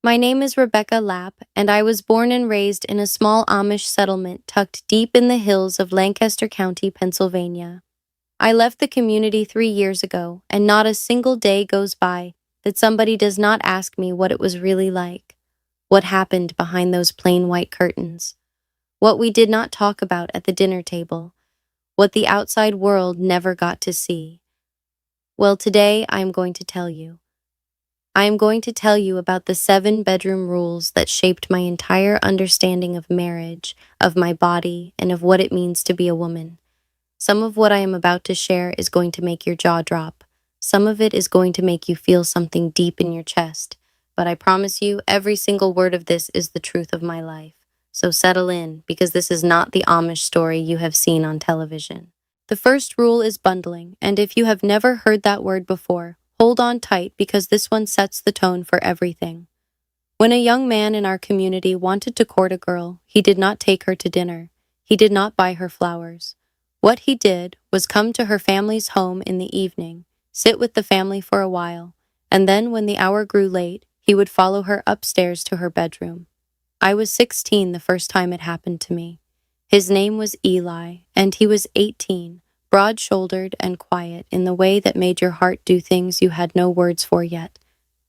My name is Rebekah Lapp, and I was born and raised in a small Amish settlement tucked deep in the hills of Lancaster County, Pennsylvania. I left the community 3 years ago, and not a single day goes by that somebody does not ask me what it was really like, what happened behind those plain white curtains, what we did not talk about at the dinner table, what the outside world never got to see. Well, today I am going to tell you. I am going to tell you about the 7 bedroom rules that shaped my entire understanding of marriage, of my body, and of what it means to be a woman. Some of what I am about to share is going to make your jaw drop. Some of it is going to make you feel something deep in your chest. But I promise you, every single word of this is the truth of my life. So settle in, because this is not the Amish story you have seen on television. The first rule is bundling, and if you have never heard that word before, hold on tight because this one sets the tone for everything. When a young man in our community wanted to court a girl, he did not take her to dinner. He did not buy her flowers. What he did was come to her family's home in the evening, sit with the family for a while, and then when the hour grew late, he would follow her upstairs to her bedroom. I was 16 the first time it happened to me. His name was Eli, and he was 18, broad-shouldered and quiet in the way that made your heart do things you had no words for yet.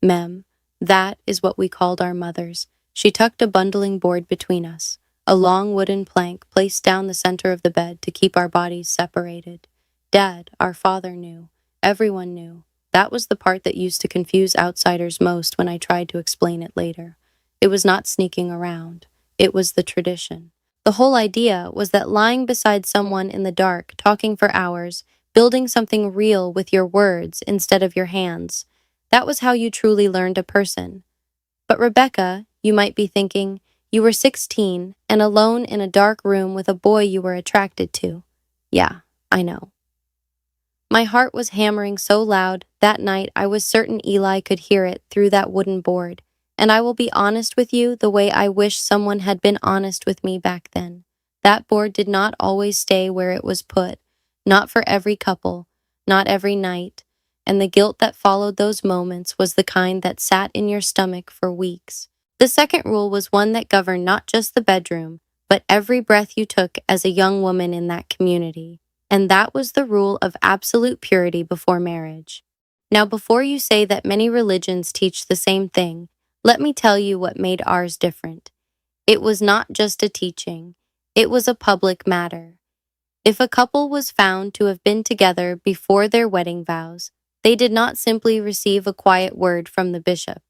Mem, that is what we called our mothers. She tucked a bundling board between us, a long wooden plank placed down the center of the bed to keep our bodies separated. Dad, our father, knew. Everyone knew. That was the part that used to confuse outsiders most when I tried to explain it later. It was not sneaking around. It was the tradition. The whole idea was that lying beside someone in the dark, talking for hours, building something real with your words instead of your hands, that was how you truly learned a person. But Rebecca, you might be thinking, you were 16 and alone in a dark room with a boy you were attracted to. Yeah, I know. My heart was hammering so loud that night I was certain Eli could hear it through that wooden board. And I will be honest with you the way I wish someone had been honest with me back then. That board did not always stay where it was put, not for every couple, not every night, and the guilt that followed those moments was the kind that sat in your stomach for weeks. The second rule was one that governed not just the bedroom, but every breath you took as a young woman in that community. And that was the rule of absolute purity before marriage. Now, before you say that many religions teach the same thing, let me tell you what made ours different. It was not just a teaching, it was a public matter. If a couple was found to have been together before their wedding vows, they did not simply receive a quiet word from the bishop.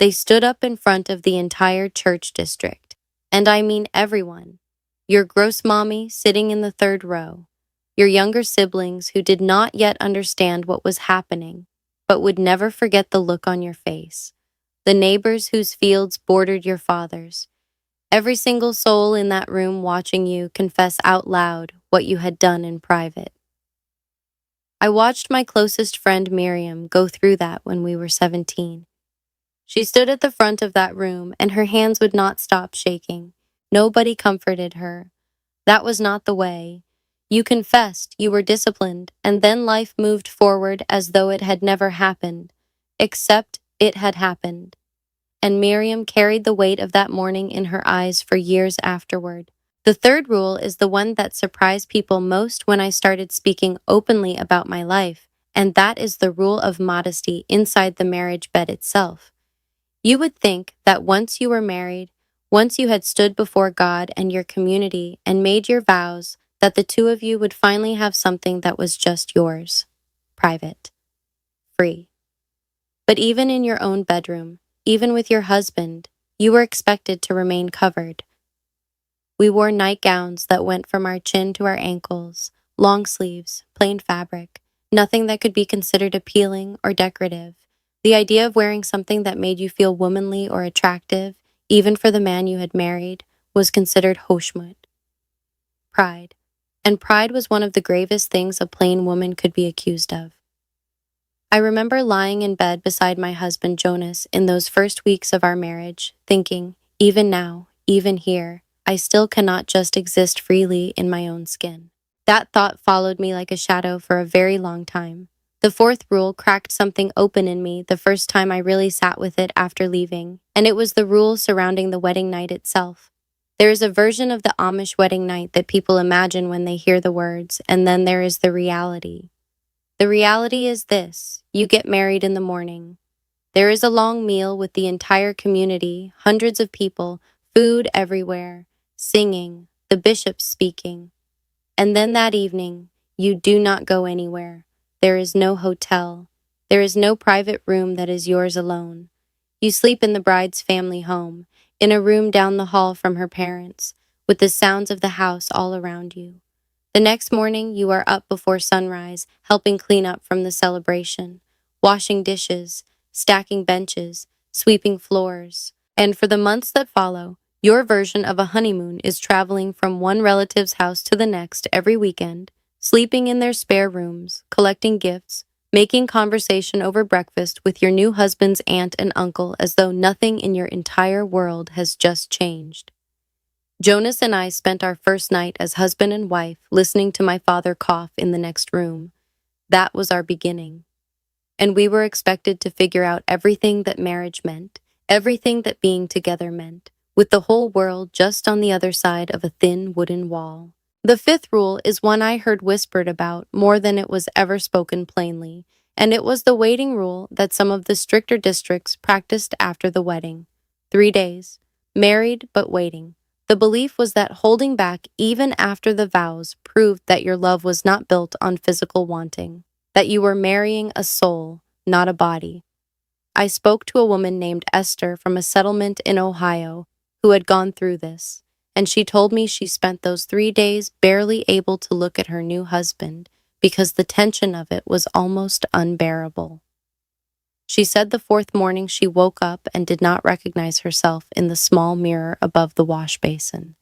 They stood up in front of the entire church district. And I mean everyone. Your gross mommy sitting in the third row. Your younger siblings who did not yet understand what was happening, but would never forget the look on your face. The neighbors whose fields bordered your father's. Every single soul in that room watching you confess out loud what you had done in private. I watched my closest friend Miriam go through that when we were 17. She stood at the front of that room and her hands would not stop shaking. Nobody comforted her. That was not the way. You confessed, you were disciplined, and then life moved forward as though it had never happened, except it had happened. And Miriam carried the weight of that morning in her eyes for years afterward. The third rule is the one that surprised people most when I started speaking openly about my life, and that is the rule of modesty inside the marriage bed itself. You would think that once you were married, once you had stood before God and your community and made your vows, that the two of you would finally have something that was just yours, private, free. But even in your own bedroom, even with your husband, you were expected to remain covered. We wore nightgowns that went from our chin to our ankles, long sleeves, plain fabric, nothing that could be considered appealing or decorative. The idea of wearing something that made you feel womanly or attractive, even for the man you had married, was considered hoshmut. Pride. And pride was one of the gravest things a plain woman could be accused of. I remember lying in bed beside my husband Jonas in those first weeks of our marriage, thinking, even now, even here, I still cannot just exist freely in my own skin. That thought followed me like a shadow for a very long time. The fourth rule cracked something open in me the first time I really sat with it after leaving, and it was the rule surrounding the wedding night itself. There is a version of the Amish wedding night that people imagine when they hear the words, and then there is the reality. The reality is this: you get married in the morning. There is a long meal with the entire community, hundreds of people, food everywhere, singing, the bishop speaking. And then that evening, you do not go anywhere. There is no hotel. There is no private room that is yours alone. You sleep in the bride's family home, in a room down the hall from her parents, with the sounds of the house all around you. The next morning, you are up before sunrise, helping clean up from the celebration, washing dishes, stacking benches, sweeping floors. And for the months that follow, your version of a honeymoon is traveling from one relative's house to the next every weekend, sleeping in their spare rooms, collecting gifts, making conversation over breakfast with your new husband's aunt and uncle as though nothing in your entire world has just changed. Jonas and I spent our first night as husband and wife listening to my father cough in the next room. That was our beginning. And we were expected to figure out everything that marriage meant, everything that being together meant, with the whole world just on the other side of a thin wooden wall. The fifth rule is one I heard whispered about more than it was ever spoken plainly, and it was the waiting rule that some of the stricter districts practiced after the wedding. 3 days, married but waiting. The belief was that holding back even after the vows proved that your love was not built on physical wanting, that you were marrying a soul, not a body. I spoke to a woman named Esther from a settlement in Ohio who had gone through this, and she told me she spent those 3 days barely able to look at her new husband because the tension of it was almost unbearable. She said the fourth morning she woke up and did not recognize herself in the small mirror above the wash basin.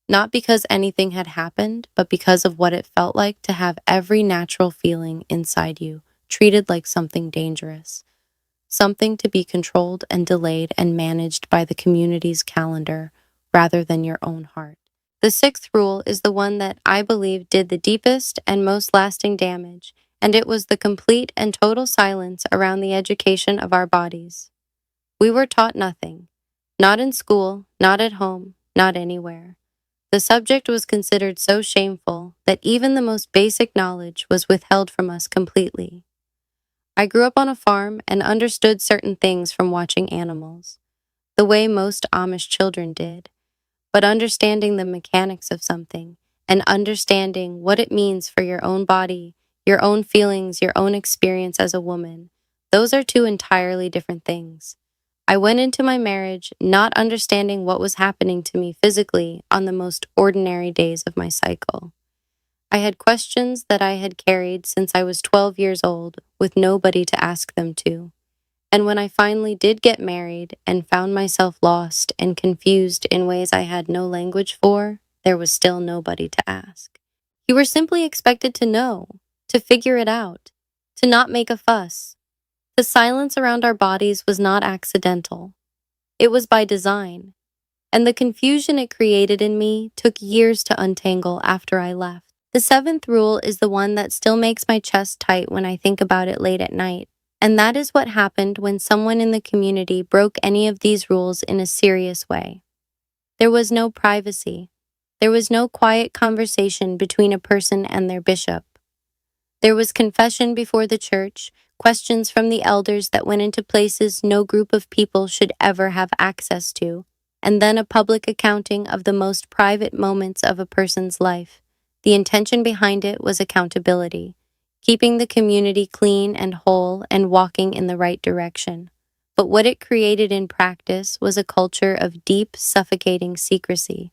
Not because anything had happened, but because of what it felt like to have every natural feeling inside you treated like something dangerous, something to be controlled and delayed and managed by the community's calendar rather than your own heart. The sixth rule is the one that I believe did the deepest and most lasting damage, and it was the complete and total silence around the education of our bodies. We were taught nothing, not in school, not at home, not anywhere. The subject was considered so shameful that even the most basic knowledge was withheld from us completely. I grew up on a farm and understood certain things from watching animals, the way most Amish children did. But understanding the mechanics of something and understanding what it means for your own body, your own feelings, your own experience as a woman, those are two entirely different things. I went into my marriage not understanding what was happening to me physically on the most ordinary days of my cycle. I had questions that I had carried since I was 12 years old with nobody to ask them to. And when I finally did get married and found myself lost and confused in ways I had no language for, there was still nobody to ask. You were simply expected to know, to figure it out, to not make a fuss. The silence around our bodies was not accidental. It was by design. And the confusion it created in me took years to untangle after I left. The seventh rule is the one that still makes my chest tight when I think about it late at night. And that is what happened when someone in the community broke any of these rules in a serious way. There was no privacy. There was no quiet conversation between a person and their bishop. There was confession before the church, questions from the elders that went into places no group of people should ever have access to, and then a public accounting of the most private moments of a person's life. The intention behind it was accountability, keeping the community clean and whole and walking in the right direction. But what it created in practice was a culture of deep, suffocating secrecy.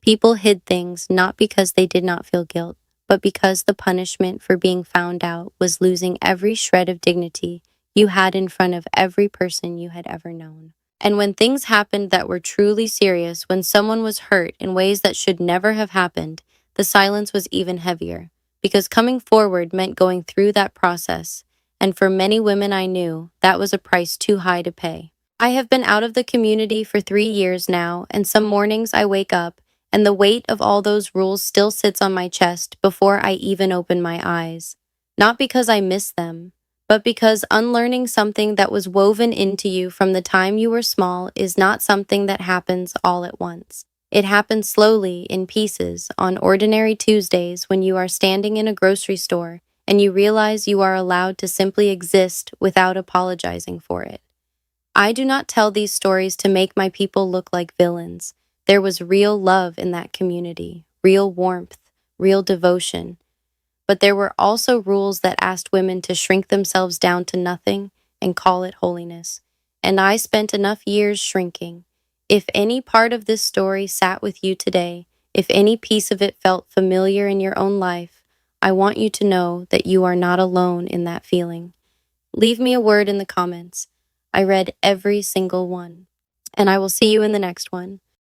People hid things not because they did not feel guilt, but because the punishment for being found out was losing every shred of dignity you had in front of every person you had ever known. And when things happened that were truly serious, when someone was hurt in ways that should never have happened, the silence was even heavier, because coming forward meant going through that process, and for many women I knew, that was a price too high to pay. I have been out of the community for 3 years now, and some mornings I wake up, and the weight of all those rules still sits on my chest before I even open my eyes. Not because I miss them, but because unlearning something that was woven into you from the time you were small is not something that happens all at once. It happens slowly, in pieces, on ordinary Tuesdays when you are standing in a grocery store and you realize you are allowed to simply exist without apologizing for it. I do not tell these stories to make my people look like villains. There was real love in that community, real warmth, real devotion. But there were also rules that asked women to shrink themselves down to nothing and call it holiness. And I spent enough years shrinking. If any part of this story sat with you today, if any piece of it felt familiar in your own life, I want you to know that you are not alone in that feeling. Leave me a word in the comments. I read every single one. And I will see you in the next one.